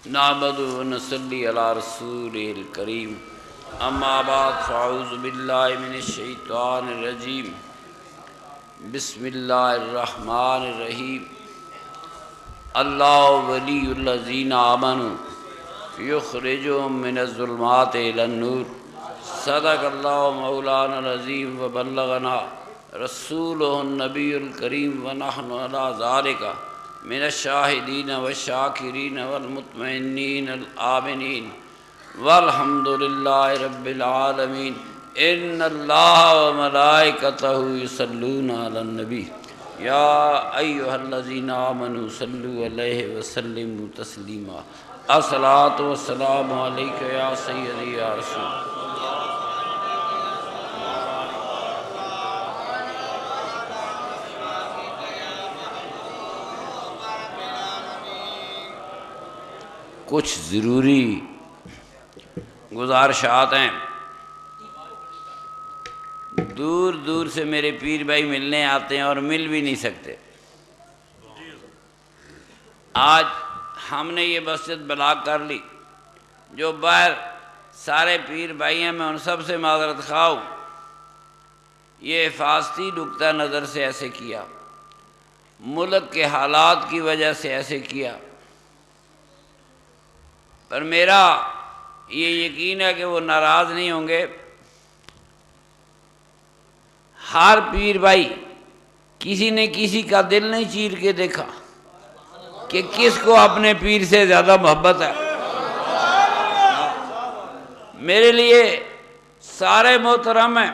نعبد و نصلی علی رسول الکریم اما بعد فاعوذ باللہ من الشیطان الرجیم بسم اللہ الرحمن الرحیم اللہ ولی الذین آمنوا یخرجهم من الظلمات الی النور صدق اللہ مولانا العظیم وبلغنا رسولہ النبی الکریم ونحن علی ذالک من الشاہدین والشاکرین والمطمئنین الآمنین والحمد للہ رب العالمین ان اللہ وملائکتہ یصلون علی النبی یا ایہا الذین آمنوا صلوا علیہ وسلموا تسلیما الصلاۃ والسلام علیک یا سیدی یا رسول کچھ ضروری گزارشات ہیں۔ دور دور سے میرے پیر بھائی ملنے آتے ہیں اور مل بھی نہیں سکتے۔ آج ہم نے یہ مسجد بلاک کر لی، جو باہر سارے پیر بھائی ہیں میں ان سب سے معذرت خواہ ہوں، یہ حفاظتی نقطہ نظر سے ایسے کیا، ملک کے حالات کی وجہ سے ایسے کیا، پر میرا یہ یقین ہے کہ وہ ناراض نہیں ہوں گے۔ ہر پیر بھائی کسی نے کسی کا دل نہیں چیر کے دیکھا کہ کس کو اپنے پیر سے زیادہ محبت ہے۔ میرے لیے سارے محترم ہیں۔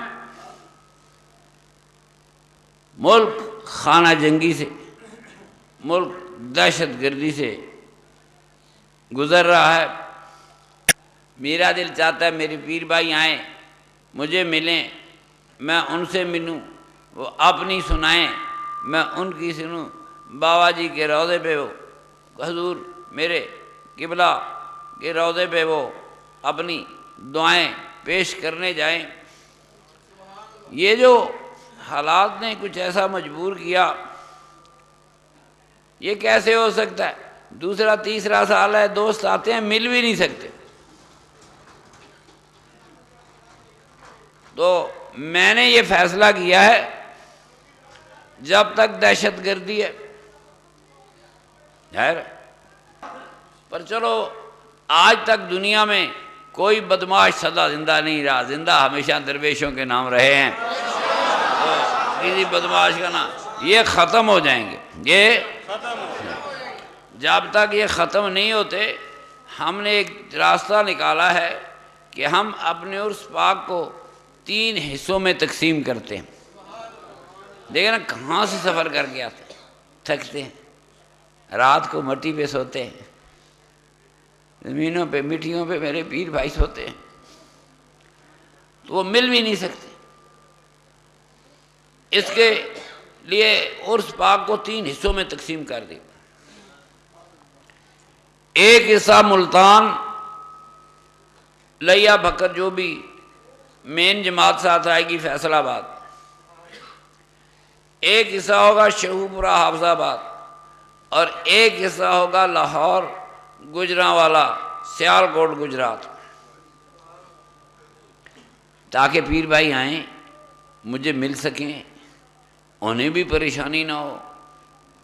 ملک خانہ جنگی سے، ملک دہشت گردی سے گزر رہا ہے۔ میرا دل چاہتا ہے میرے پیر بھائی آئیں، مجھے ملیں، میں ان سے ملوں، وہ اپنی سنائیں، میں ان کی سنوں۔ بابا جی کے روضے پہ وہ حضور میرے قبلہ کے روضے پہ وہ اپنی دعائیں پیش کرنے جائیں۔ یہ جو حالات نے کچھ ایسا مجبور کیا، یہ کیسے ہو سکتا ہے؟ دوسرا تیسرا سال ہے، دوست آتے ہیں مل بھی نہیں سکتے۔ تو میں نے یہ فیصلہ کیا ہے جب تک دہشت گردی ہے ظاہر، پر چلو آج تک دنیا میں کوئی بدماش سدا زندہ نہیں رہا، زندہ ہمیشہ درویشوں کے نام رہے ہیں۔ تو کسی بدماش کا نام یہ ختم ہو جائیں گے، یہ جب تک یہ ختم نہیں ہوتے ہم نے ایک راستہ نکالا ہے کہ ہم اپنے عرس پاک کو 3 حصوں میں تقسیم کرتے ہیں۔ دیکھیں نا کہاں سے سفر کر کے آتے ہیں، تھکتے ہیں، رات کو مٹی پہ سوتے ہیں، زمینوں پہ مٹیوں پہ میرے پیر بھائی سوتے ہیں، تو وہ مل بھی نہیں سکتے۔ اس کے لیے عرس پاک کو 3 حصوں میں تقسیم کر دی۔ ایک حصہ ملتان لیا بکر جو بھی مین جماعت ساتھ آئے گی فیصل آباد، ایک حصہ ہوگا شہوپورہ حافظ آباد، اور ایک حصہ ہوگا لاہور گجرانوالا سیالکوٹ گجرات، تاکہ پیر بھائی آئیں مجھے مل سکیں، انہیں بھی پریشانی نہ ہو،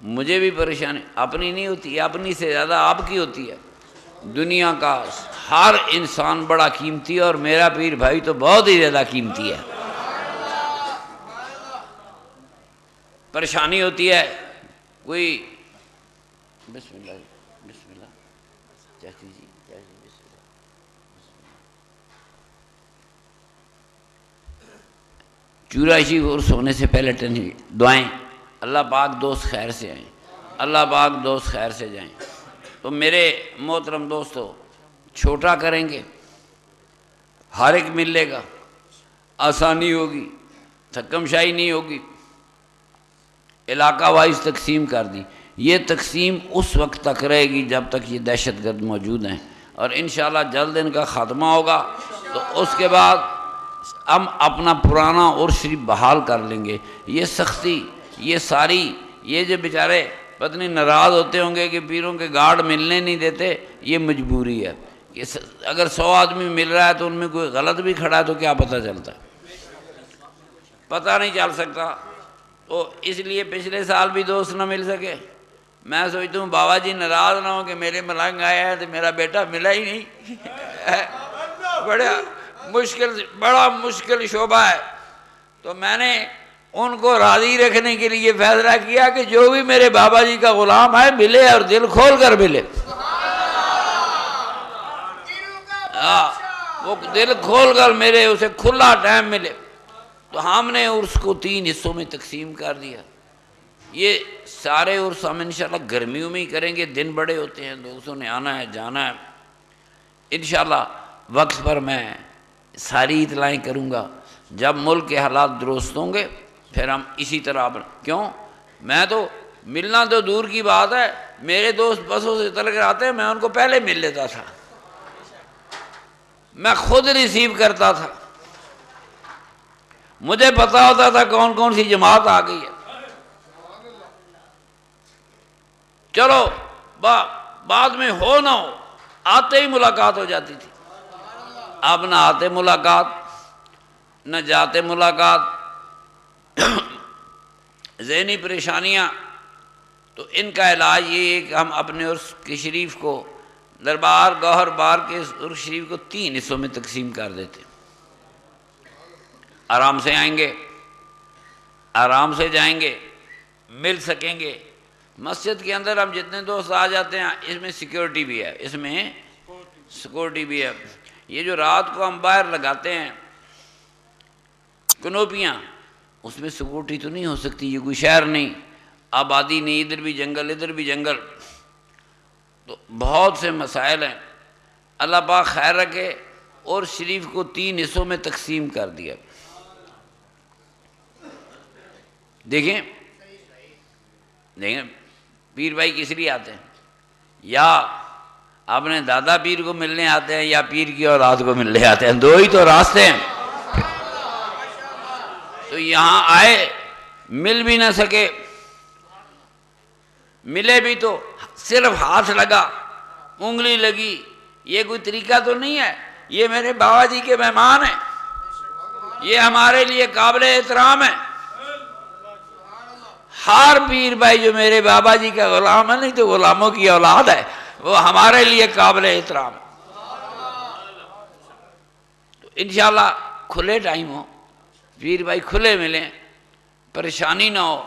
مجھے بھی پریشانی اپنی نہیں ہوتی، اپنی سے زیادہ آپ کی ہوتی ہے۔ دنیا کا ہر انسان بڑا قیمتی ہے اور میرا پیر بھائی تو بہت ہی زیادہ قیمتی ہے۔ پریشانی ہوتی ہے، کوئی بسم اللہ بسم اللہ چاچی جی بسم اللہ، چوراسی عرس ہونے سے پہلے دعائیں اللہ پاک دوست خیر سے آئیں، اللہ پاک دوست خیر سے جائیں۔ تو میرے محترم دوستو، چھوٹا کریں گے، ہر ایک مل لے گا، آسانی ہوگی، تھکم شاہی نہیں ہوگی۔ علاقہ وائز تقسیم کر دی، یہ تقسیم اس وقت تک رہے گی جب تک یہ دہشت گرد موجود ہیں، اور انشاءاللہ جلد ان کا خاتمہ ہوگا، تو اس کے بعد ہم اپنا پرانا عرس شریف بحال کر لیں گے۔ یہ سختی، یہ ساری، یہ جو بیچارے پتنی ناراض ہوتے ہوں گے کہ پیروں کے گارڈ ملنے نہیں دیتے، یہ مجبوری ہے۔ اگر 100 آدمی مل رہا ہے تو ان میں کوئی غلط بھی کھڑا ہے تو کیا پتہ چلتا ہے؟ پتہ نہیں چل سکتا۔ تو اس لیے پچھلے سال بھی دوست نہ مل سکے۔ میں سوچتا ہوں بابا جی ناراض نہ ہوں کہ میرے ملنگ آیا ہے تو میرا بیٹا ملا ہی نہیں۔ بڑا مشکل شعبہ ہے۔ تو میں نے ان کو راضی رکھنے کے لیے فیصلہ کیا کہ جو بھی میرے بابا جی کا غلام ہے ملے اور دل کھول کر ملے۔ وہ دل کھول کر میرے، اسے کھلا ٹائم ملے۔ تو ہم نے عرس کو 3 حصوں میں تقسیم کر دیا۔ یہ سارے عرس ہم انشاءاللہ گرمیوں میں ہی کریں گے، دن بڑے ہوتے ہیں، دوستوں نے آنا ہے جانا ہے۔ انشاءاللہ وقت پر میں ساری اطلاعیں کروں گا۔ جب ملک کے حالات درست ہوں گے پھر ہم اسی طرح کیوں میں تو ملنا تو دور کی بات ہے، میرے دوست بسوں سے اتر کر آتے ہیں، میں ان کو پہلے مل لیتا تھا، میں خود ریسیو کرتا تھا، مجھے پتا ہوتا تھا کون کون سی جماعت آ گئی ہے۔ چلو بعد میں ہو نہ ہو، آتے ہی ملاقات ہو جاتی تھی۔ اب نہ آتے ملاقات نہ جاتے ملاقات، ذہنی پریشانیاں۔ تو ان کا علاج یہ ہے کہ ہم اپنے عرس کی شریف کو، دربار گوہر بار کے عرس شریف کو 3 حصوں میں تقسیم کر دیتے۔ آرام سے آئیں گے، آرام سے جائیں گے، مل سکیں گے۔ مسجد کے اندر ہم جتنے دوست آ جاتے ہیں، اس میں سیکیورٹی بھی ہے، اس میں سیکیورٹی بھی ہے۔ یہ جو رات کو ہم باہر لگاتے ہیں کنوپیاں، اس میں سیکیورٹی تو نہیں ہو سکتی، یہ کوئی شہر نہیں، آبادی نہیں، ادھر بھی جنگل ادھر بھی جنگل، تو بہت سے مسائل ہیں۔ اللہ پاک خیر رکھے۔ اور شریف کو 3 حصوں میں تقسیم کر دیا۔ دیکھیں پیر بھائی کس لیے آتے ہیں؟ یا اپنے دادا پیر کو ملنے آتے ہیں یا پیر کی اولاد کو ملنے آتے ہیں، دو ہی تو راستے ہیں۔ تو یہاں آئے، مل بھی نہ سکے، ملے بھی تو صرف ہاتھ لگا، انگلی لگی، یہ کوئی طریقہ تو نہیں ہے۔ یہ میرے بابا جی کے مہمان ہیں، یہ ہمارے لیے قابل احترام ہے۔ ہر پیر بھائی جو میرے بابا جی کا غلام ہے، نہیں تو غلاموں کی اولاد ہے، وہ ہمارے لیے قابل احترام ہے۔ تو انشاءاللہ کھلے ٹائم ہو، پیر بھائی کھلے ملیں، پریشانی نہ ہو،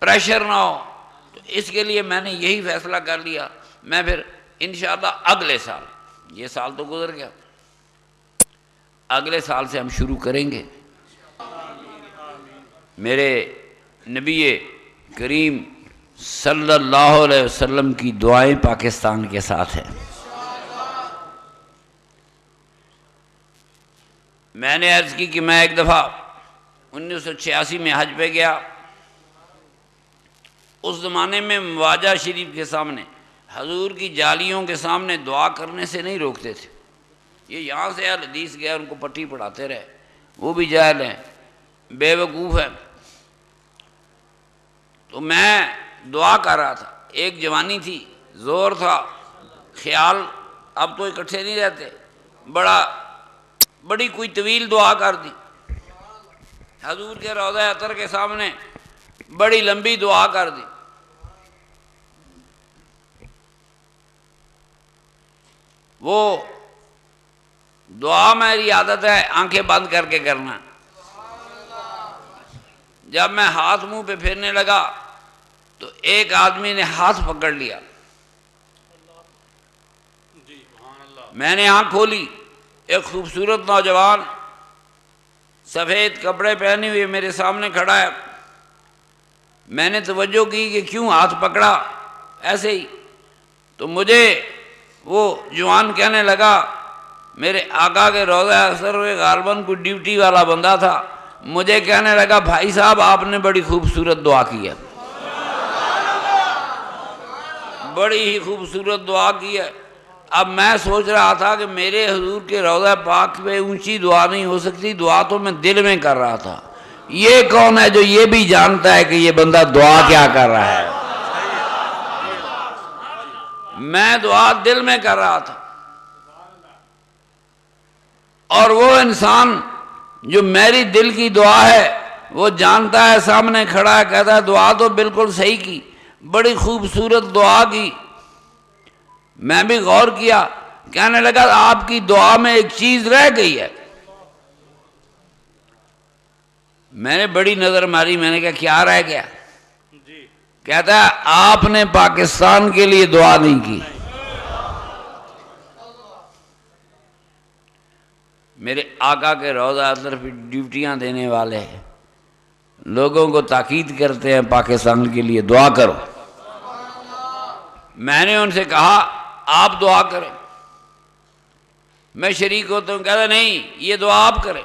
پریشر نہ ہو۔ تو اس کے لیے میں نے یہی فیصلہ کر لیا۔ میں پھر انشاءاللہ اگلے سال، یہ سال تو گزر گیا، اگلے سال سے ہم شروع کریں گے۔ میرے نبی کریم صلی اللہ علیہ وسلم کی دعائیں پاکستان کے ساتھ ہیں۔ میں نے عرض کی کہ میں ایک دفعہ 1986 میں حج پہ گیا۔ اس زمانے میں مواجہ شریف کے سامنے، حضور کی جالیوں کے سامنے دعا کرنے سے نہیں روکتے تھے۔ یہ یہاں سے اہل حدیث گیا، ان کو پٹی پڑھاتے رہے، وہ بھی جاہل ہیں، بے وقوف ہیں۔ تو میں دعا کر رہا تھا، ایک جوانی تھی، زور تھا، خیال، اب تو اکٹھے نہیں رہتے، بڑی کوئی طویل دعا کر دی حضور کے روضہ اطہر کے سامنے، بڑی لمبی دعا کر دی۔ وہ دعا میری عادت ہے آنکھیں بند کر کے کرنا۔ جب میں ہاتھ منہ پہ پھیرنے لگا تو ایک آدمی نے ہاتھ پکڑ لیا، میں نے آنکھ کھولی، ایک خوبصورت نوجوان سفید کپڑے پہنے ہوئے میرے سامنے کھڑا ہے۔ میں نے توجہ کی کہ کیوں ہاتھ پکڑا، ایسے ہی۔ تو مجھے وہ جوان کہنے لگا، میرے آقا کے روضہ اثر ہوئے غالباً کوئی ڈیوٹی والا بندہ تھا، مجھے کہنے لگا بھائی صاحب آپ نے بڑی خوبصورت دعا کی ہے، بڑی ہی خوبصورت دعا کی ہے۔ اب میں سوچ رہا تھا کہ میرے حضور کے روضہ پاک پہ اونچی دعا نہیں ہو سکتی، دعا تو میں دل میں کر رہا تھا۔ یہ کون ہے جو یہ بھی جانتا ہے کہ یہ بندہ دعا کیا کر رہا ہے؟ میں دعا دل میں کر رہا تھا، اور وہ انسان جو میری دل کی دعا ہے وہ جانتا ہے، سامنے کھڑا ہے، کہتا ہے دعا تو بالکل صحیح کی، بڑی خوبصورت دعا کی۔ میں بھی غور کیا، کہنے لگا آپ کی دعا میں ایک چیز رہ گئی ہے۔ میں نے بڑی نظر ماری، میں نے کہا کیا رہ گیا؟ کہتا ہے آپ نے پاکستان کے لیے دعا نہیں کی۔ میرے آقا کے روضہ اندر پہ ڈیوٹیاں دینے والے ہیں، لوگوں کو تاکید کرتے ہیں پاکستان کے لیے دعا کرو۔ میں نے ان سے کہا آپ دعا کریں، میں شریک ہوتا ہوں، کہتا نہیں یہ دعا آپ کریں۔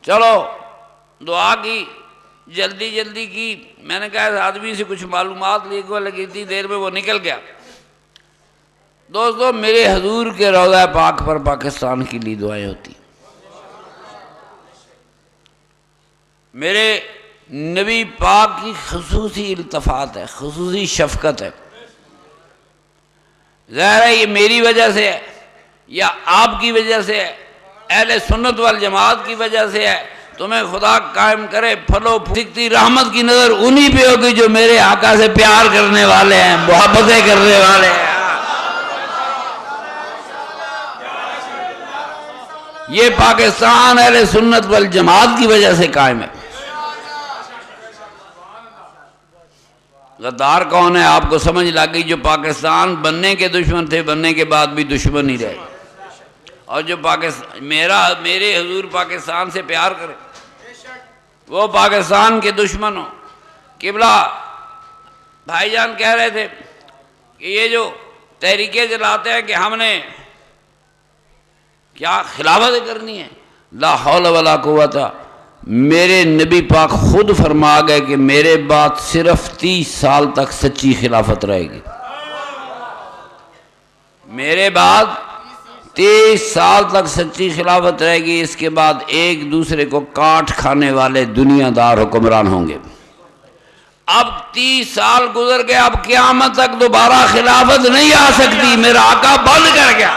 چلو دعا کی، جلدی جلدی کی، میں نے کہا اس آدمی سے کچھ معلومات لگی تھی، دیر میں وہ نکل گیا۔ دوستو میرے حضور کے روضہ پاک پر پاکستان کے لیے دعائیں ہوتی، میرے نبی پاک کی خصوصی التفات ہے، خصوصی شفقت ہے۔ ظاہر ہے یہ میری وجہ سے ہے یا آپ کی وجہ سے ہے، اہل سنت والجماعت کی وجہ سے ہے، تمہیں خدا قائم کرے پھلو پھکتی رحمت کی نظر انہی پہ ہوگی جو میرے آقا سے پیار کرنے والے ہیں، محبتیں کرنے والے ہیں۔ یہ پاکستان اہل سنت والجماعت کی وجہ سے قائم ہے۔ غدار کون ہے آپ کو سمجھ لگ گئی، جو پاکستان بننے کے دشمن تھے بننے کے بعد بھی دشمن ہی رہے، اور جو میرے حضور پاکستان سے پیار کرے وہ پاکستان کے دشمن ہو۔ قبلہ بھائی جان کہہ رہے تھے کہ یہ جو تحریکیں چلاتے ہیں کہ ہم نے کیا خلافت کرنی ہے، لا حول ولا قوت، میرے نبی پاک خود فرما گئے کہ میرے بعد صرف 30 سال تک سچی خلافت رہے گی، میرے بعد 30 سال تک سچی خلافت رہے گی، اس کے بعد ایک دوسرے کو کاٹ کھانے والے دنیا دار حکمران ہوں گے۔ اب 30 سال گزر گئے، اب قیامت تک دوبارہ خلافت نہیں آ سکتی، میرا آقا بند کر گیا۔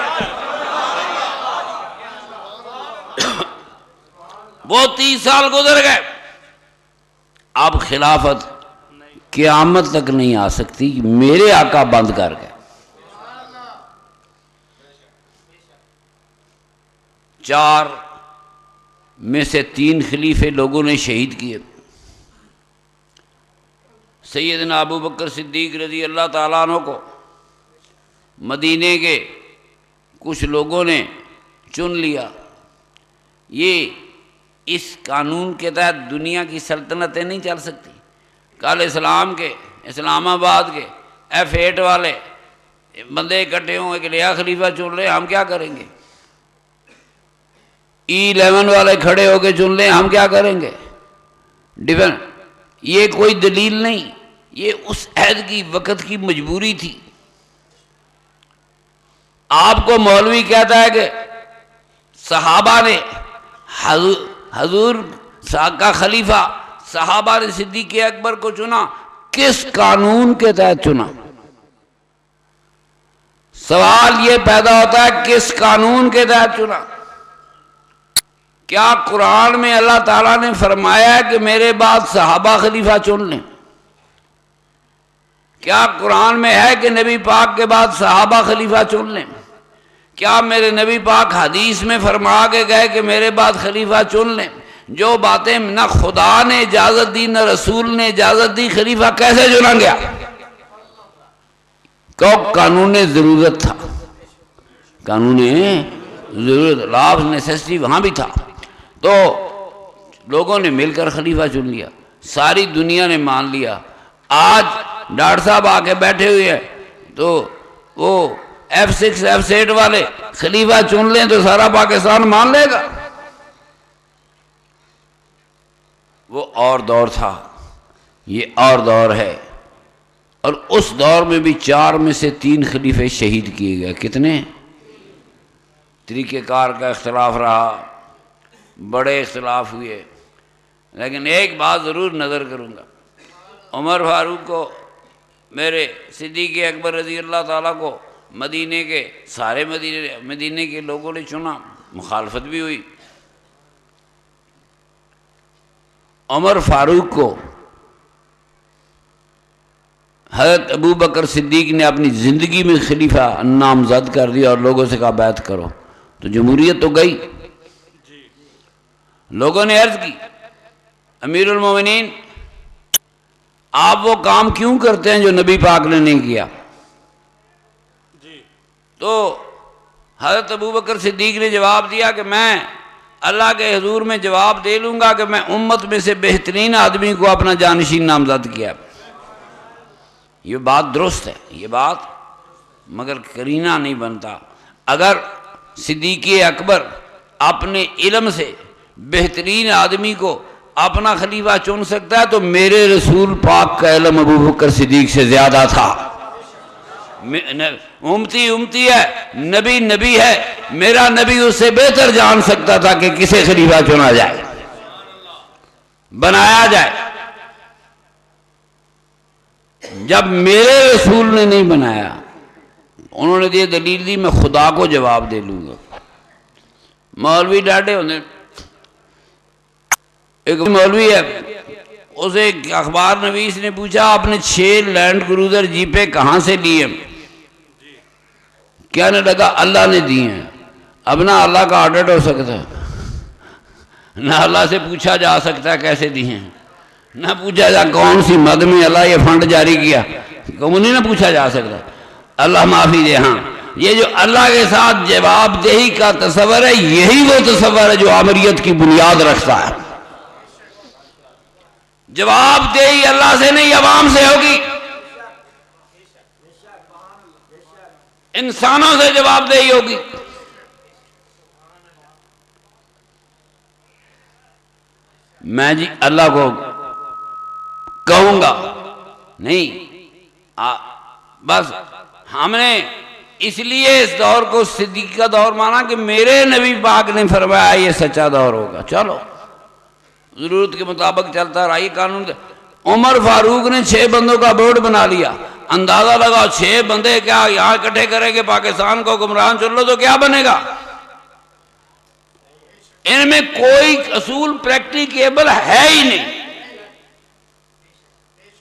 وہ 30 سال گزر گئے، اب خلافت قیامت تک نہیں آ سکتی، میرے آقا بند کر گئے۔ 4 میں سے 3 خلیفے لوگوں نے شہید کیے۔ سیدنا ابو بکر صدیق رضی اللہ تعالیٰ عنہ کو مدینے کے کچھ لوگوں نے چن لیا۔ یہ اس قانون کے تحت دنیا کی سلطنتیں نہیں چل سکتی۔ کل اسلام آباد کے F8 والے بندے اکٹھے ہوں، ایک نیا خلیفہ چن لیں، ہم کیا کریں گے؟ E11 والے کھڑے ہو کے چن لیں، ہم کیا کریں گے؟ یہ کوئی دلیل نہیں، یہ اس عہد کی وقت کی مجبوری تھی۔ آپ کو مولوی کہتا ہے کہ صحابہ نے حضور کا خلیفہ، صحابہ نے صدیق اکبر کو چنا، کس قانون کے تحت چنا؟ سوال یہ پیدا ہوتا ہے کس قانون کے تحت چنا؟ کیا قرآن میں اللہ تعالیٰ نے فرمایا ہے کہ میرے بعد صحابہ خلیفہ چن لیں؟ کیا قرآن میں ہے کہ نبی پاک کے بعد صحابہ خلیفہ چن لیں؟ کیا میرے نبی پاک حدیث میں فرما کے گئے کہ میرے بعد خلیفہ چن لیں؟ جو باتیں نہ خدا نے اجازت دی نہ رسول نے اجازت دی، خلیفہ کیسے چنا گیا؟ قانون ضرورت تھا، قانون ضرورت، لا آف نیسیسٹی وہاں بھی تھا۔ تو لوگوں نے مل کر خلیفہ چن لیا، ساری دنیا نے مان لیا۔ آج ڈاکٹر صاحب آ کے بیٹھے ہوئے ہیں تو وہ F6 F8 والے خلیفہ چن لیں تو سارا پاکستان مان لے گا؟ وہ اور دور تھا، یہ اور دور ہے، اور اس دور میں بھی 4 میں سے 3 خلیفے شہید کیے گئے۔ کتنے؟ طریقہ کار کا اختلاف رہا، بڑے اختلاف ہوئے، لیکن ایک بات ضرور نظر کروں گا، عمر فاروق کو میرے صدیق اکبر رضی اللہ تعالیٰ کو مدینے کے سارے مدینے کے لوگوں نے چنا، مخالفت بھی ہوئی۔ عمر فاروق کو حضرت ابو بکر صدیق نے اپنی زندگی میں خلیفہ نامزد کر دیا اور لوگوں سے کہا بیعت کرو، تو جمہوریت تو گئی۔ لوگوں نے عرض کی امیر المومنین آپ وہ کام کیوں کرتے ہیں جو نبی پاک نے نہیں کیا؟ تو حضرت ابو بکر صدیق نے جواب دیا کہ میں اللہ کے حضور میں جواب دے لوں گا کہ میں امت میں سے بہترین آدمی کو اپنا جانشین نامزد کیا۔ یہ بات درست ہے، یہ بات، مگر کرینہ نہیں بنتا۔ اگر صدیق اکبر اپنے علم سے بہترین آدمی کو اپنا خلیفہ چن سکتا ہے تو میرے رسول پاک کا علم ابو بکر صدیق سے زیادہ تھا۔ امتی ہے، نبی ہے، میرا نبی اس سے بہتر جان سکتا تھا کہ کسے خلیفہ چنا جائے، بنایا جائے۔ جب میرے رسول نے نہیں بنایا، انہوں نے یہ دلیل دی میں خدا کو جواب دے لوں گا۔ مولوی ڈاڈے ہونے، ایک مولوی ہے، اسے ایک اخبار نویس نے پوچھا آپ نے 6 لینڈ کروزر جیپیں کہاں سے لیے؟ کہنے لگا اللہ نے دی ہیں۔ اب نہ اللہ کا آڈٹ ہو سکتا ہے، نہ اللہ سے پوچھا جا سکتا ہے کیسے دی ہیں، نہ پوچھا جا کون سی مد میں اللہ یہ فنڈ جاری کیا، انہیں نہ پوچھا جا سکتا۔ اللہ معافی دے۔ ہاں، یہ جو اللہ کے ساتھ جواب دہی کا تصور ہے، یہی وہ تصور ہے جو آمریت کی بنیاد رکھتا ہے۔ جواب دہی اللہ سے نہیں عوام سے ہوگی، انسانوں سے جواب دہی ہوگی۔ میں جی اللہ کو کہوں گا نہیں، بس ہم نے اس لیے اس دور کو صدیق کا دور مانا کہ میرے نبی پاک نے فرمایا یہ سچا دور ہوگا، چلو ضرورت کے مطابق چلتا رہا۔ یہ قانون عمر فاروق نے 6 بندوں کا بورڈ بنا لیا، اندازہ لگا 6 بندے کیا یہاں اکٹھے کریں گے پاکستان کو حکمران چن لو تو کیا بنے گا؟ ان میں کوئی اصول پریکٹیکیبل ہے ہی نہیں۔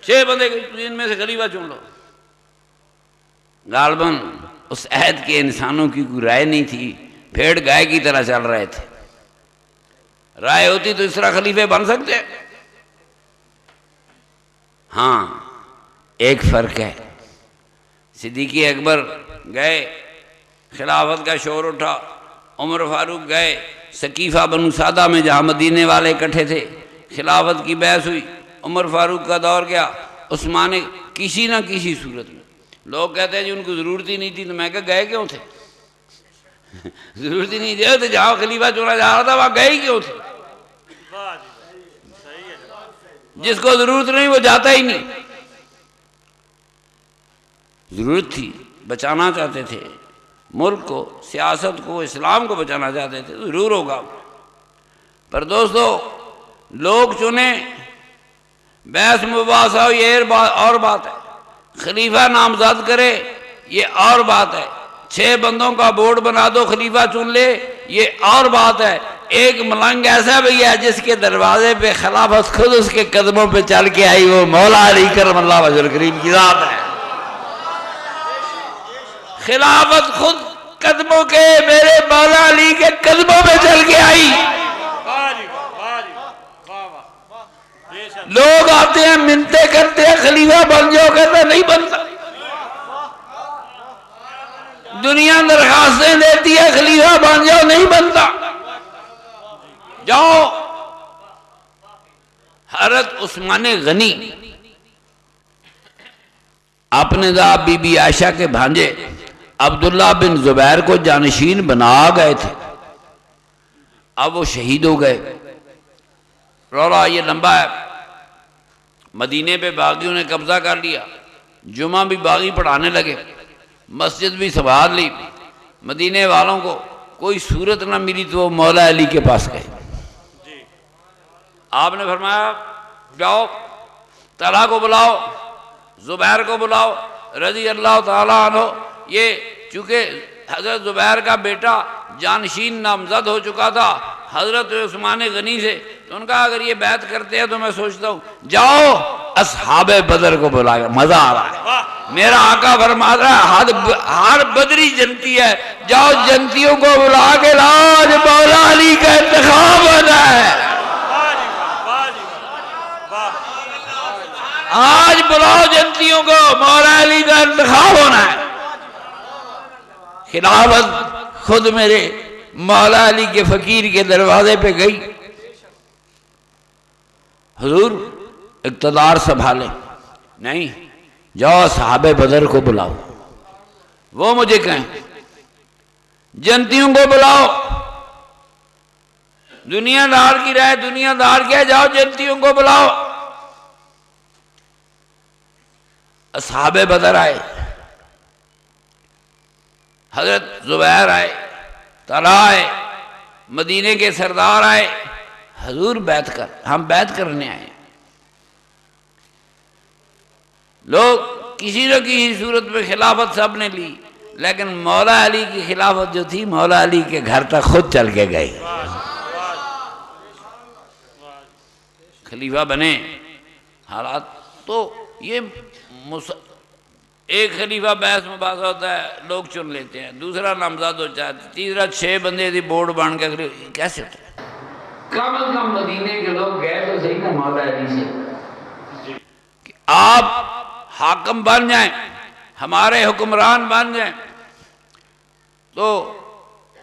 6 بندے ان میں سے خلیفہ چن لو۔ غالباً اس عہد کے انسانوں کی کوئی رائے نہیں تھی، بھیڑ گائے کی طرح چل رہے تھے۔ رائے ہوتی تو اس طرح خلیفے بن سکتے۔ ہاں ایک فرق ہے، صدیق اکبر گئے، خلافت کا شور اٹھا، عمر فاروق گئے سقیفہ بنو سعدہ میں جہاں مدینے والے اکٹھے تھے، خلافت کی بحث ہوئی، عمر فاروق کا دور گیا، عثمان کسی نہ کسی صورت میں، لوگ کہتے ہیں جی ان کو ضرورت ہی نہیں تھی، تو میں کہا گئے کیوں تھے؟ ضرورت ہی نہیں تھی تو جہاں خلیفہ چنا جا رہا تھا وہاں گئے ہی کیوں تھے؟ جس کو ضرورت نہیں وہ جاتا ہی نہیں۔ ضرورت تھی، بچانا چاہتے تھے ملک کو، سیاست کو، اسلام کو بچانا چاہتے تھے، ضرور ہوگا۔ پر دوستو لوگ چنیں، بحث مباحثہ ہو، یہ اور بات ہے، خلیفہ نامزد کرے یہ اور بات ہے، 6 بندوں کا بورڈ بنا دو خلیفہ چن لے یہ اور بات ہے۔ ایک ملنگ ایسا بھی ہے جس کے دروازے پہ خلافت خود اس کے قدموں پہ چل کے آئی، وہ مولا علی کرم اللہ وجہ الکریم کی ذات ہے۔ خلافت خود قدموں کے میرے مولا علی کے قدموں پہ چل کے آئی۔ لوگ آتے ہیں منتیں کرتے ہیں خلیفہ بن جاؤ، کہتا نہیں بنتا۔ دنیا درخواستیں دیتی ہے خلیفہ بن جاؤ، نہیں بنتا۔ جاؤ حضرت عثمان غنی اپنے دا بی بی عائشہ کے بھانجے عبداللہ بن زبیر کو جانشین بنا گئے تھے، اب وہ شہید ہو گئے۔ رولا یہ لمبا ہے، مدینے پہ باغیوں نے قبضہ کر لیا، جمعہ بھی باغی پڑھانے لگے، مسجد بھی سنبھال لی، مدینے والوں کو کوئی صورت نہ ملی تو وہ مولا علی کے پاس گئے۔ آپ نے فرمایا جاؤ طلحہ کو بلاؤ، زبیر کو بلاؤ رضی اللہ تعالیٰ عنہ۔ یہ چونکہ حضرت زبیر کا بیٹا جانشین نامزد ہو چکا تھا حضرت عثمان غنی سے، تو ان کا اگر یہ بیعت کرتے ہیں تو میں سوچتا ہوں جاؤ اصحاب بدر کو بلا کر، مزہ آ رہا ہے۔ میرا آقا فرما رہا ہے ہر بدری جنتی ہے، جاؤ جنتیوں کو بلا کے آج مولا علی کا انتخاب ہونا ہے، آج بلاؤ جنتیوں کو، مولا علی کا انتخاب ہونا ہے۔ خلافت خود میرے مولا علی کے فقیر کے دروازے پہ گئی، حضور اقتدار سنبھالیں، نہیں جاؤ صحابہ بدر کو بلاؤ، وہ مجھے کہیں جنتیوں کو بلاؤ، دنیا دار کی رائے دنیا دار کیا، جاؤ جنتیوں کو بلاؤ۔ اصحاب بدر آئے، حضرت زبیر آئے، طلحہ آئے، مدینے کے سردار آئے، حضور بیعت کر، ہم بیعت کرنے آئے۔ لوگ کسی نہ کسی صورت میں خلافت سب نے لی، لیکن مولا علی کی خلافت جو تھی مولا علی کے گھر تک خود چل کے گئے، خلیفہ بنے۔ حالات تو یہ ایک خلیفہ بحث مباحثہ ہوتا ہے، لوگ چن لیتے ہیں، دوسرا نامزد ہو جاتا ہے، تیسرا 6 بندے دی بورڈ بن کے کیسے ہوتا ہے؟ کم از کم مدینے کے لوگ گئے تو صحیح نا مولا علی سے، کہ آپ حاکم بن جائیں، ہمارے حکمران بن جائیں۔ تو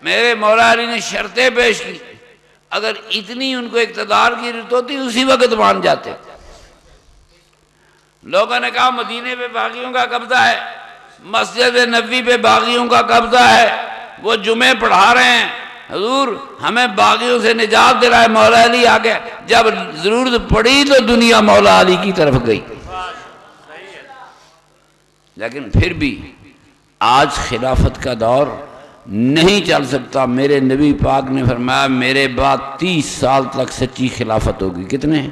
میرے مولا علی نے شرطیں پیش کی، اگر اتنی ان کو اقتدار کی ضرورت ہوتی اسی وقت مان جاتے۔ لوگوں نے کہا مدینے پہ باغیوں کا قبضہ ہے، مسجد نبوی پہ باغیوں کا قبضہ ہے، وہ جمعے پڑھا رہے ہیں، حضور ہمیں باغیوں سے نجات دلائے۔ مولا علی آ گیا، جب ضرورت پڑی تو دنیا مولا علی کی طرف گئی۔ لیکن پھر بھی آج خلافت کا دور نہیں چل سکتا۔ میرے نبی پاک نے فرمایا میرے بعد 30 سال تک سچی خلافت ہوگی۔ کتنے ہیں؟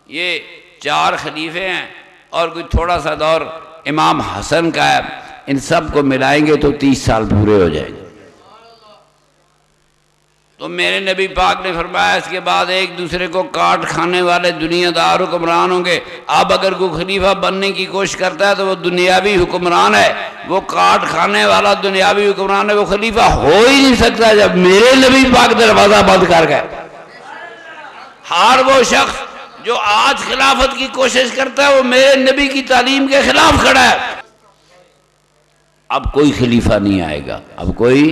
یہ 4 خلیفے ہیں اور کوئی تھوڑا سا دور امام حسن کا ہے، ان سب کو ملائیں گے تو 30 سال پورے ہو جائیں گے۔ تو میرے نبی پاک نے فرمایا اس کے بعد ایک دوسرے کو کاٹ کھانے والے دنیا دار حکمران ہوں گے۔ اب اگر کوئی خلیفہ بننے کی کوشش کرتا ہے تو وہ دنیاوی حکمران ہے، وہ کاٹ کھانے والا دنیاوی حکمران ہے، وہ خلیفہ ہو ہی نہیں سکتا جب میرے نبی پاک دروازہ بند کر گئے۔ ہر وہ شخص جو آج خلافت کی کوشش کرتا ہے وہ میرے نبی کی تعلیم کے خلاف کھڑا ہے۔ اب کوئی خلیفہ نہیں آئے گا، اب کوئی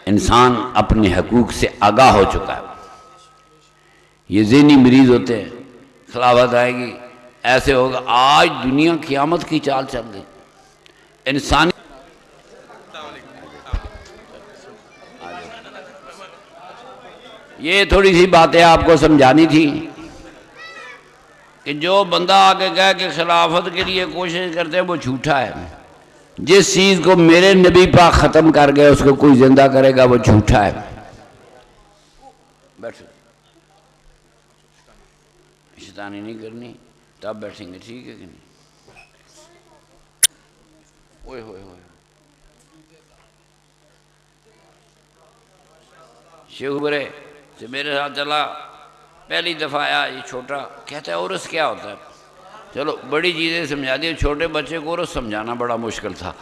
انسان اپنے حقوق سے آگاہ ہو چکا ہے۔ یہ ذہنی مریض ہوتے ہیں، خلافت آئے گی ایسے ہوگا۔ آج دنیا قیامت کی چال چل گئی، انسانی یہ تھوڑی سی باتیں آپ کو سمجھانی تھی کہ جو بندہ آگے کہے کہ خلافت کے لیے کوشش کرتے ہیں وہ جھوٹا ہے۔ جس چیز کو میرے نبی پاک ختم کر گئے اس کو کوئی زندہ کرے گا وہ جھوٹا ہے۔ بیٹھو، شیطانی نہیں کرنی، تب بیٹھیں گے، ٹھیک ہے کہ نہیں؟ اوئے ہوئے ہوئے شیخ برے سے میرے ساتھ چلا، پہلی دفعہ آیا، یہ چھوٹا کہتا ہے عرس کیا ہوتا ہے؟ چلو بڑی چیزیں سمجھا دی، چھوٹے بچے کو عرس سمجھانا بڑا مشکل تھا۔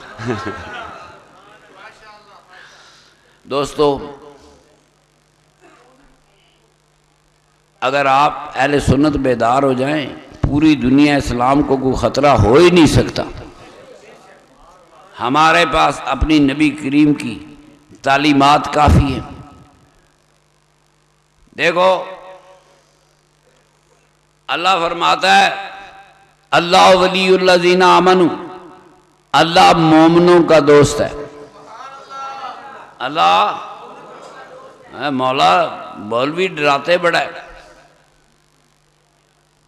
دوستو، اگر آپ اہل سنت بیدار ہو جائیں پوری دنیا اسلام کو کوئی خطرہ ہو ہی نہیں سکتا۔ ہمارے پاس اپنی نبی کریم کی تعلیمات کافی ہیں۔ دیکھو اللہ فرماتا ہے اللہ ولی الذین آمنوا، اللہ مومنوں کا دوست ہے۔ اللہ مولا مولوی ڈراتے بڑا ہے،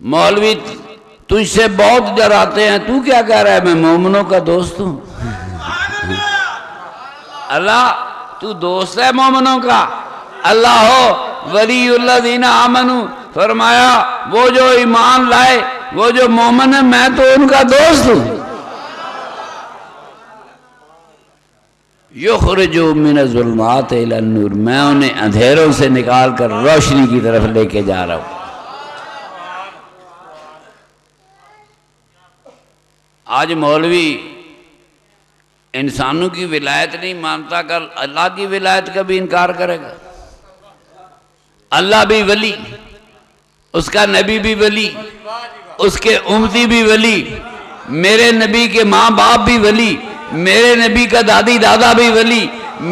مولوی تجھ سے بہت ڈراتے ہیں، تو کیا کہہ رہا ہے میں مومنوں کا دوست ہوں؟ اللہ تو دوست ہے مومنوں کا۔ اللہ ہو ولی الذین آمنوا، فرمایا وہ جو ایمان لائے وہ جو مومن ہے میں تو ان کا دوست ہوں. یخرجو من الظلمات الی النور، میں انہیں اندھیروں سے نکال کر روشنی کی طرف لے کے جا رہا ہوں. آج مولوی انسانوں کی ولایت نہیں مانتا، کل اللہ کی ولایت کا بھی انکار کرے گا. اللہ بھی ولی، اس کا نبی بھی ولی، اس کے امتی بھی ولی، میرے نبی کے ماں باپ بھی ولی، میرے نبی کا دادی دادا بھی ولی،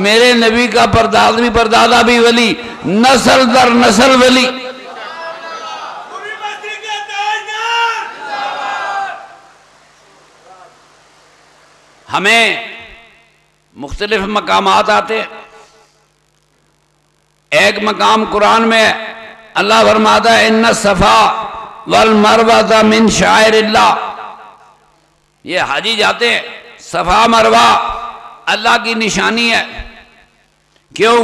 میرے نبی کا پردادا پردادا بھی ولی، نسل در نسل ولی. ہمیں مختلف مقامات آتے ہیں. ایک مقام قرآن میں اللہ فرماتا ہے ان الصفا والمروہ من شعائر اللہ. یہ حاجی جاتے ہیں، صفا مروہ اللہ کی نشانی ہے. کیوں؟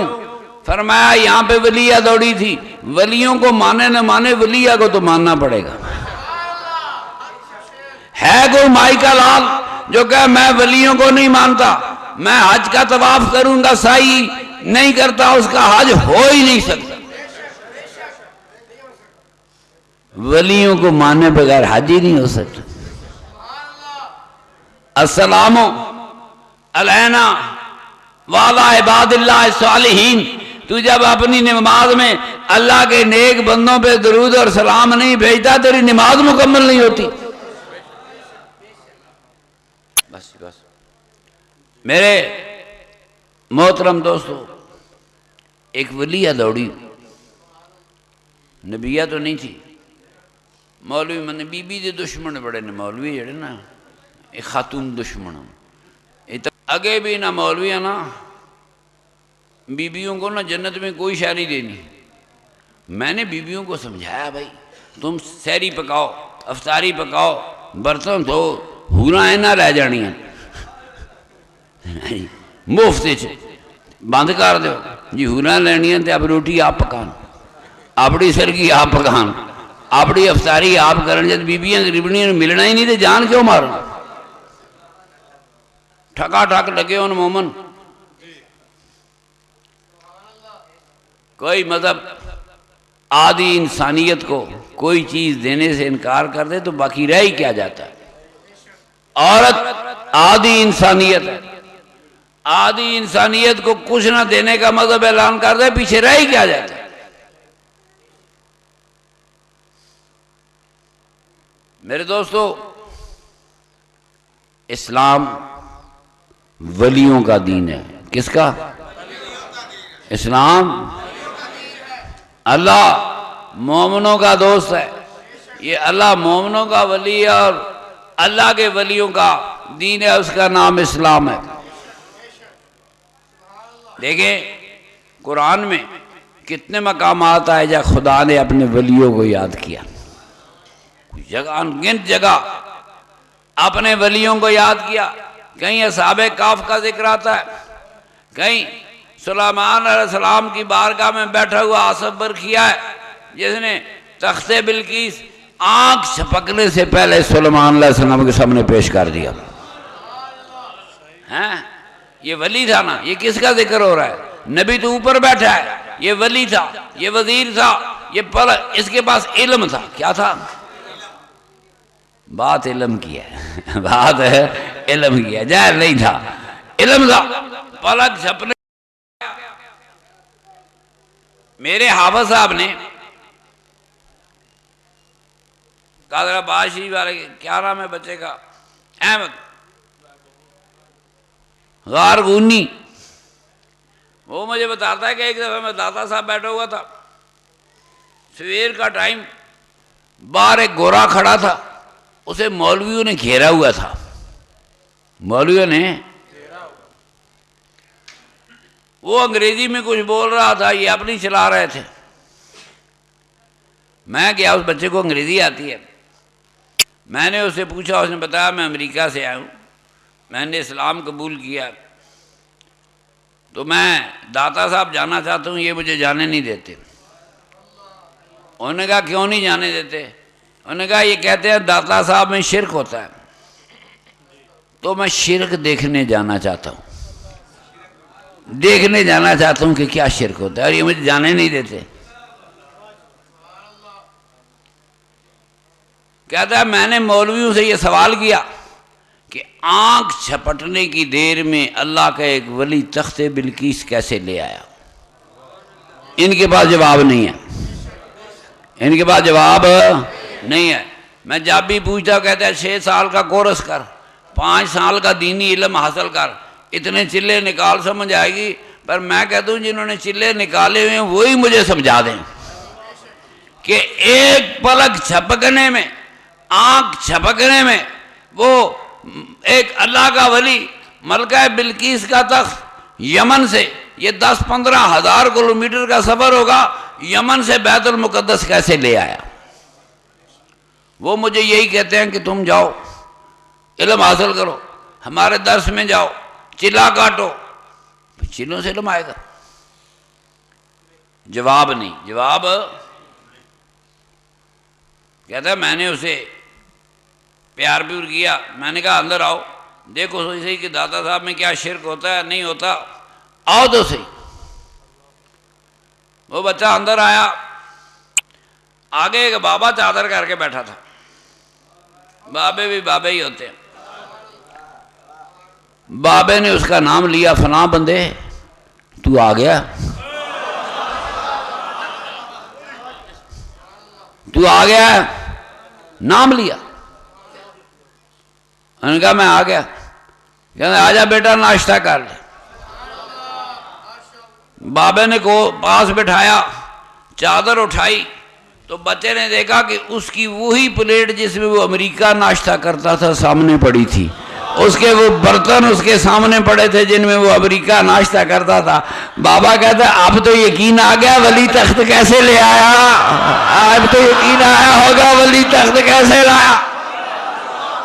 فرمایا یہاں پہ ولیہ دوڑی تھی. ولیوں کو مانے نہ مانے ولیہ کو تو ماننا پڑے گا. ہے کوئی مائی کا لال جو کہ میں ولیوں کو نہیں مانتا، میں حج کا طواف کروں گا سائی نہیں کرتا، اس کا حج ہو ہی نہیں سکتا. ولیوں کو ماننے بغیر حج ہی نہیں ہو سکتا. السلام علینا وعلی عباد اللہ الصالحین. تو جب اپنی نماز میں اللہ کے نیک بندوں پہ درود اور سلام نہیں بھیجتا تیری نماز مکمل نہیں ہوتی. بس میرے محترم دوستو، ایک ولیہ دوڑی، نبیہ تو نہیں تھی. مولوی من بی بی دے دشمن بڑے نے مولوی جڑے نا، ایک خاتون دشمن. اگے بھی نہ مولوی ہے نا، بیبیوں کو نہ جنت میں کوئی شے نہیں دینی. میں نے بیبیوں کو سمجھایا بھائی تم سحری پکاؤ، افطاری پکاؤ، برتن دھو، حوراں نہ رہ جانی ہیں مفت بند کر دو جی. حوراں لینی تے اب روٹی آپ پکان، اپنی سرگی آپ پکان، اپنی افطاری آپ کرن. جب بیبیاں غریبنیاں ملنا ہی نہیں تے جان کیوں مارنا؟ ٹھکا ٹھک لگے ان مومن. کوئی مذہب آدھی انسانیت کو کوئی چیز دینے سے انکار کر دے تو باقی رہ ہی کیا جاتا ہے؟ عورت آدھی انسانیت ہے. آدھی انسانیت کو کچھ نہ دینے کا مذہب اعلان کر دے پیچھے رہ ہی کیا جاتا ہے؟ میرے دوستو، اسلام ولیوں کا دین ہے. کس کا؟ اسلام اللہ مومنوں کا دوست ہے. یہ اللہ مومنوں کا ولی ہے اور اللہ کے ولیوں کا دین ہے، اس کا نام اسلام ہے. دیکھیں قرآن میں کتنے مقامات آئے جہاں خدا نے اپنے ولیوں کو یاد کیا. گنت جگہ اپنے ولیوں کو یاد کیا. کہیں اصحاب کاف کا ذکر آتا ہے، کہیں سلیمان علیہ السلام کی بارگاہ میں بیٹھا ہوا آصف برخیا ہے جس نے تخت بلقیس آنکھ چھپکنے سے پہلے سلیمان علیہ السلام کے سامنے پیش کر دیا. یہ ولی تھا نا. یہ کس کا ذکر ہو رہا ہے؟ نبی تو اوپر بیٹھا ہے، یہ ولی تھا، یہ وزیر تھا، یہ اس کے پاس علم تھا. کیا تھا؟ بات علم کی ہے، بات ہے علم کی ہے. جاہل نہیں تھا، علم تھا. پلک جھپنے میرے حافظ صاحب نے قادر باشی والے کیا نام ہے بچے کا؟ احمد غارگونی. وہ مجھے بتاتا ہے کہ ایک دفعہ میں داتا صاحب بیٹھا ہوا تھا، سویر کا ٹائم، باہر ایک گورا کھڑا تھا، اسے مولویوں نے گھیرا ہوا تھا. مولویوں نے وہ انگریزی میں کچھ بول رہا تھا، یہ اپنی چلا رہے تھے. میں گیا، اس بچے کو انگریزی آتی ہے. میں نے اسے پوچھا، اس نے بتایا میں امریکہ سے آیا ہوں، میں نے اسلام قبول کیا، تو میں داتا صاحب جانا چاہتا ہوں، یہ مجھے جانے نہیں دیتے. انہوں نے کہا کیوں نہیں جانے دیتے؟ انہوں نے کہا یہ کہتے ہیں داتا صاحب میں شرک ہوتا ہے، تو میں شرک دیکھنے جانا چاہتا ہوں، دیکھنے جانا چاہتا ہوں کہ کیا شرک ہوتا ہے، اور یہ مجھے جانے نہیں دیتے۔ کہتا ہے میں نے مولویوں سے یہ سوال کیا کہ آنکھ جھپٹنے کی دیر میں اللہ کا ایک ولی تخت بلقیس کیسے لے آیا؟ ان کے پاس جواب نہیں ہے، ان کے پاس جواب نہیں ہے۔ میں جب بھی پوچھتا کہتا ہے 6 سال کا کورس کر، 5 سال کا دینی علم حاصل کر، اتنے چلے نکال سمجھ آئے گی۔ پر میں کہتا ہوں جنہوں نے چلے نکالے ہوئے ہیں وہی مجھے سمجھا دیں کہ ایک پلک جھپکنے میں، آنکھ جھپکنے میں، وہ ایک اللہ کا ولی ملکہ بلقیس کا تخت یمن سے، یہ 10-15 ہزار کلومیٹر کا سفر ہوگا، یمن سے بیت المقدس کیسے لے آیا؟ وہ مجھے یہی کہتے ہیں کہ تم جاؤ علم حاصل کرو، ہمارے درس میں جاؤ، چلا کاٹو، چلوں سے علم آئے گا؟ جواب نہیں، جواب۔ کہتا ہے میں نے اسے پیار پیور کیا، میں نے کہا اندر آؤ، دیکھو صحیح کہ داتا صاحب میں کیا شرک ہوتا ہے نہیں ہوتا، آؤ تو صحیح۔ وہ بچہ اندر آیا، آگے ایک بابا چادر کر کے بیٹھا تھا، بابے بھی بابے ہی ہوتے ہیں۔ بابے نے اس کا نام لیا، فلاں بندے تو آ گیا، تو آ گیا، نام لیا۔ انہوں نے کہا میں آ گیا، کہتے آجا بیٹا ناشتہ کر لے۔ بابے نے کو پاس بٹھایا، چادر اٹھائی تو بچے نے دیکھا کہ اس کی وہی پلیٹ جس میں وہ امریکہ ناشتہ کرتا تھا سامنے پڑی تھی، اس کے وہ برتن اس کے سامنے پڑے تھے جن میں وہ امریکہ ناشتہ کرتا تھا۔ بابا کہتا ہے اب تو یقین آ گیا ولی تخت کیسے لے آیا، اب تو یقین آیا ہوگا ولی تخت کیسے لایا۔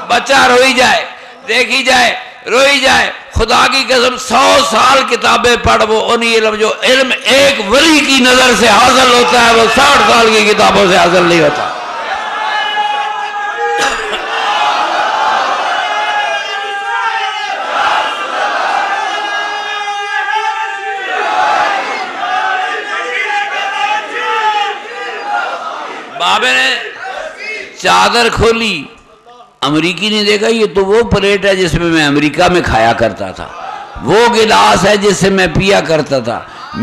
بچہ روئی جائے، دیکھی جائے، روئی جائے، خدا کی قسم 100 سال کتابیں پڑھ، وہ انہی علم جو علم ایک ولی کی نظر سے حاصل ہوتا ہے وہ 60 سال کی کتابوں سے حاصل نہیں ہوتا۔ بابے نے چادر کھولی، امریکی نے دیکھا یہ تو وہ پلیٹ ہے جس میں امریکہ میں کھایا کرتا تھا، وہ گلاس ہے جس سے میں پیا کرتا تھا،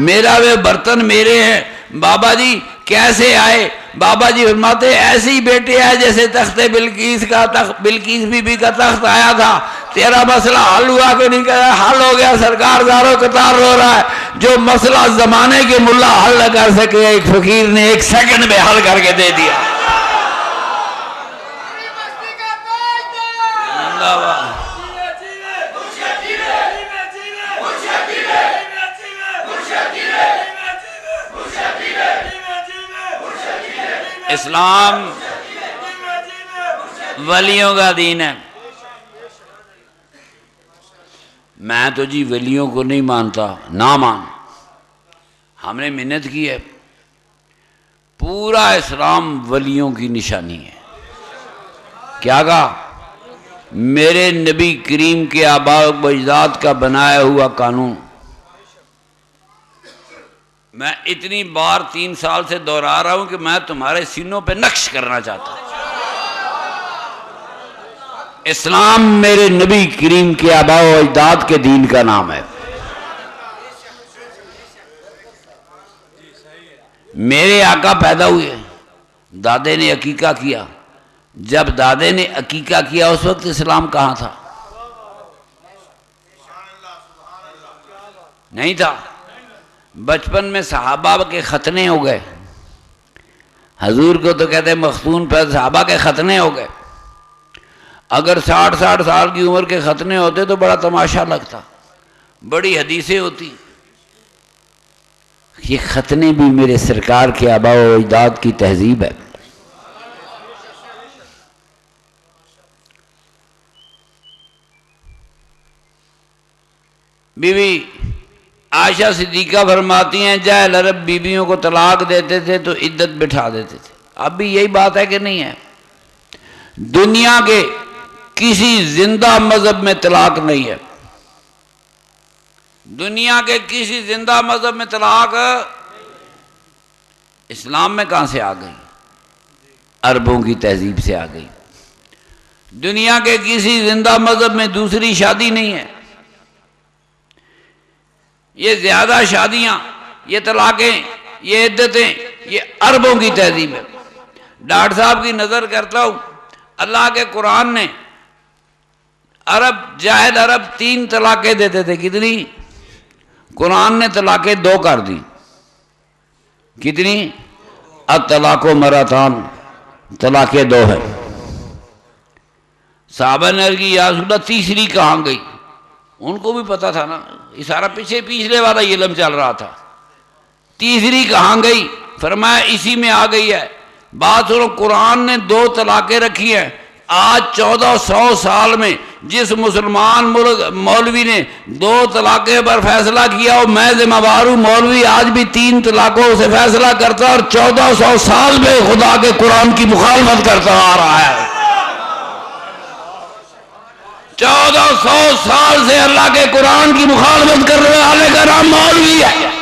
میرا وہ برتن میرے ہیں۔ بابا جی کیسے آئے؟ بابا جی فرماتے ایسے ہی بیٹے آئے جیسے تخت بلقیس کا تخت، بلقیس بی بی کا تخت آیا تھا۔ تیرا مسئلہ حل ہوا کہ نہیں؟ کہا حل ہو گیا، سرکار زارو قطار رو رہا ہے۔ جو مسئلہ زمانے کے ملا حل نہ کر سکے ایک فقیر نے 1 سیکنڈ میں حل کر کے دے دیا۔ اسلام ولیوں کا دین ہے۔ میں تو جی ولیوں کو نہیں مانتا، نہ مان، ہم نے محنت کی ہے، پورا اسلام ولیوں کی نشانی ہے۔ کیا کہا؟ میرے نبی کریم کے آباء و اجداد کا بنایا ہوا قانون، میں اتنی بار 3 سال سے دہرا رہا ہوں کہ میں تمہارے سینوں پہ نقش کرنا چاہتا ہوں۔ اسلام میرے نبی کریم کے آباء و اجداد کے دین کا نام ہے۔ میرے آقا پیدا ہوئے، دادے نے عقیقہ کیا، جب دادے نے عقیقہ کیا اس وقت اسلام کہاں تھا؟ نہیں تھا۔ بچپن میں صحابہ کے ختنے ہو گئے، حضور کو تو کہتے ہیں مختون پر، صحابہ کے ختنے ہو گئے۔ اگر 60 سال کی عمر کے ختنے ہوتے تو بڑا تماشا لگتا، بڑی حدیثیں ہوتی۔ یہ ختنے بھی میرے سرکار کے آباء و اجداد کی تہذیب ہے۔ بی بی عائشہ صدیقہ فرماتی ہیں جاہل عرب بیویوں کو طلاق دیتے تھے تو عدت بٹھا دیتے تھے۔ اب بھی یہی بات ہے کہ نہیں ہے؟ دنیا کے کسی زندہ مذہب میں طلاق نہیں ہے، دنیا کے کسی زندہ مذہب میں طلاق اسلام میں کہاں سے آ گئی؟ عربوں کی تہذیب سے آ گئی۔ دنیا کے کسی زندہ مذہب میں دوسری شادی نہیں ہے۔ یہ زیادہ شادیاں، یہ طلاقیں، یہ عدتیں، یہ عربوں کی تہذیب ہے۔ ڈاکٹر صاحب کی نظر کرتا ہوں، اللہ کے قرآن نے جاہل عرب 3 طلاقیں دیتے تھے، کتنی؟ قرآن نے طلاقیں 2 کر دی، کتنی؟ الطلاق مرتان، طلاقیں 2 ہے۔ صحابہ نے عرض کی یا رسول اللہ تیسری کہاں گئی؟ ان کو بھی پتا تھا نا، یہ سارا پچھلے والا علم چل رہا تھا، تیسری کہاں گئی؟ فرمایا اسی میں آ گئی ہے۔ بات سنو، قرآن نے 2 طلاقیں رکھی ہیں۔ آج 1400 سال میں جس مسلمان مولوی نے 2 طلاقیں پر فیصلہ کیا وہ میں ذمہ دار ہوں، مولوی آج بھی 3 طلاقوں سے فیصلہ کرتا اور 1400 سال میں خدا کے قرآن کی مخالفت کرتا آ رہا ہے۔ 1400 سال سے اللہ کے قرآن کی مخالفت کرنے والے کا نام مولوی ہے۔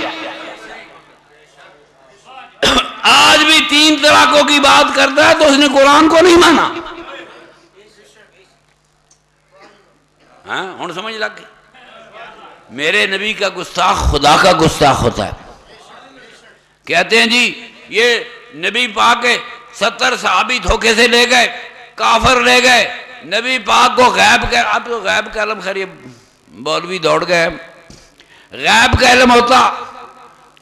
آج بھی 3 طلاقوں کی بات کرتا ہے تو اس نے قرآن کو نہیں مانا۔ ہاں ہن سمجھ لگ گئی؟ میرے نبی کا گستاخ خدا کا گستاخ ہوتا ہے۔ کہتے ہیں جی یہ نبی پاک کے 70 صحابی دھوکے سے لے گئے، کافر لے گئے، نبی پاک کو غیب کا، اب تو غیب کا علم خیر مولوی دوڑ گئے، غیب کا علم ہوتا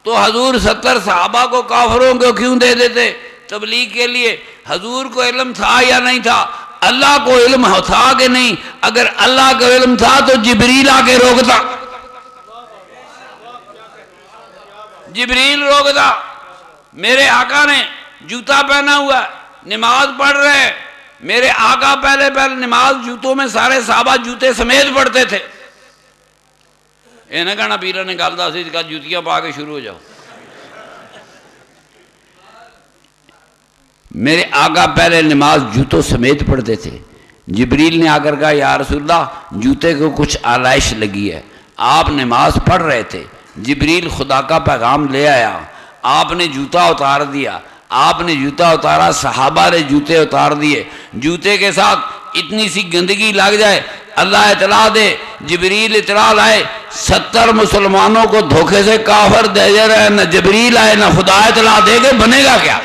تو حضور 70 صحابہ کو کافروں کو کیوں دے دیتے؟ تبلیغ کے لیے۔ حضور کو علم تھا یا نہیں تھا؟ اللہ کو علم تھا کہ نہیں؟ اگر اللہ کو علم تھا تو جبریل آ کے روکتا، جبریل روکتا۔ میرے آقا نے جوتا پہنا ہوا ہے، نماز پڑھ رہے، میرے آقا پہلے نماز جوتوں میں سارے صحابہ جوتے سمیت پڑھتے تھے۔ یہ نہ کہنا پیرا نے گل دس کا جوتیاں پا کے شروع ہو جاؤ۔ میرے آقا پہلے نماز جوتوں سمیت پڑھتے تھے۔ جبریل نے آ کر کہا یا رسول اللہ جوتے کو کچھ آلائش لگی ہے، آپ نماز پڑھ رہے تھے، جبریل خدا کا پیغام لے آیا، آپ نے جوتا اتار دیا، آپ نے جوتا اتارا، صحابہ نے جوتے اتار دیے، جوتے کے ساتھ اتنی سی گندگی لگ جائے، اللہ اطلاع دے، جبریل اطلاع لائے، 70 مسلمانوں کو دھوکے سے کافر دے رہے، نہ جبریل آئے نہ خدا اطلاع دے گے، بنے گا کیا؟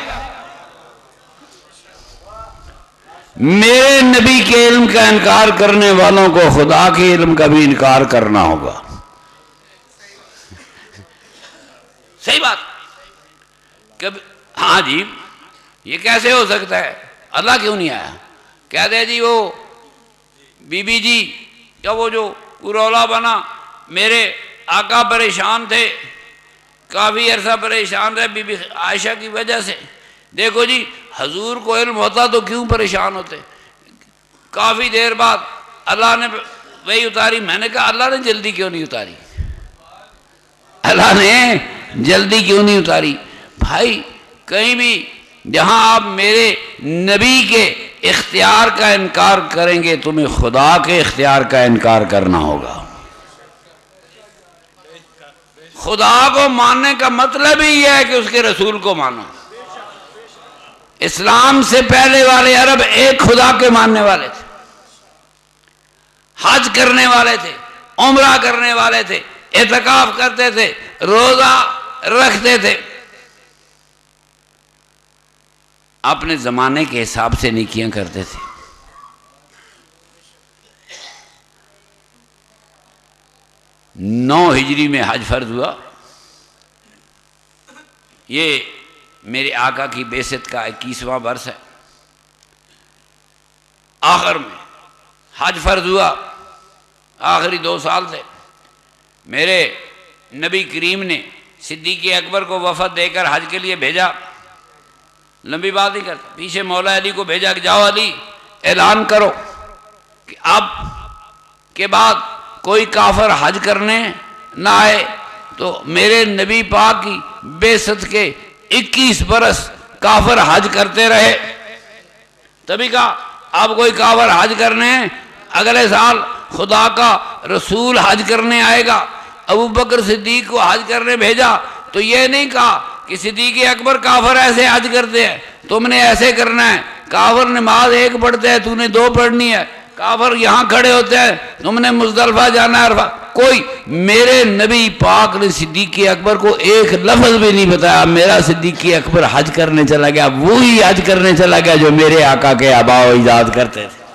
میرے نبی کے علم کا انکار کرنے والوں کو خدا کے علم کا بھی انکار کرنا ہوگا۔ صحیح بات؟ ہاں جی یہ کیسے ہو سکتا ہے؟ اللہ کیوں نہیں آیا؟ کہتے ہیں جی وہ بی بی جی کیا وہ جو رولا بنا، میرے آقا پریشان تھے، کافی عرصہ پریشان رہے بی بی عائشہ کی وجہ سے۔ دیکھو جی حضور کو علم ہوتا تو کیوں پریشان ہوتے؟ کافی دیر بعد اللہ نے وہی اتاری۔ میں نے کہا اللہ نے جلدی کیوں نہیں اتاری؟ اللہ نے جلدی کیوں نہیں اتاری؟ بھائی کہیں بھی جہاں آپ میرے نبی کے اختیار کا انکار کریں گے تمہیں خدا کے اختیار کا انکار کرنا ہوگا۔ خدا کو ماننے کا مطلب ہی یہ ہے کہ اس کے رسول کو مانو۔ اسلام سے پہلے والے عرب ایک خدا کے ماننے والے تھے، حج کرنے والے تھے، عمرہ کرنے والے تھے، اعتکاف کرتے تھے، روزہ رکھتے تھے، اپنے زمانے کے حساب سے نیکیاں کرتے تھے۔ 9 ہجری میں حج فرض ہوا۔ یہ میرے آقا کی بعثت کا 21واں برس ہے۔ آخر میں حج فرض ہوا، آخری 2 سال تھے۔ میرے نبی کریم نے صدیق اکبر کو وفد دے کر حج کے لیے بھیجا۔ لمبی بات نہیں کرتا، پیچھے مولا علی کو بھیجا کہ جاؤ علی اعلان کرو کہ اب کے بعد کوئی کافر حج کرنے نہ آئے۔ تو میرے نبی پاک کی بعثت کے 21 برس کافر حج کرتے رہے۔ تبھی کہا اب کوئی کافر حج کرنے اگلے سال خدا کا رسول حج کرنے آئے گا، ابو بکر صدیق کو حج کرنے بھیجا تو یہ نہیں کہا کہ صدیق اکبر کافر ایسے حج کرتے ہیں تم نے ایسے کرنا ہے، کافر نماز ایک پڑھتے ہیں تو نے دو پڑھنی ہے، کافر یہاں کھڑے ہوتے ہیں تم نے مزدلفہ جانا ہے عرفہ. کوئی میرے نبی پاک نے صدیق اکبر کو ایک لفظ بھی نہیں بتایا میرا صدیق اکبر حج کرنے چلا گیا، وہی حج کرنے چلا گیا جو میرے آقا کے آبا و اجداد کرتے تھے.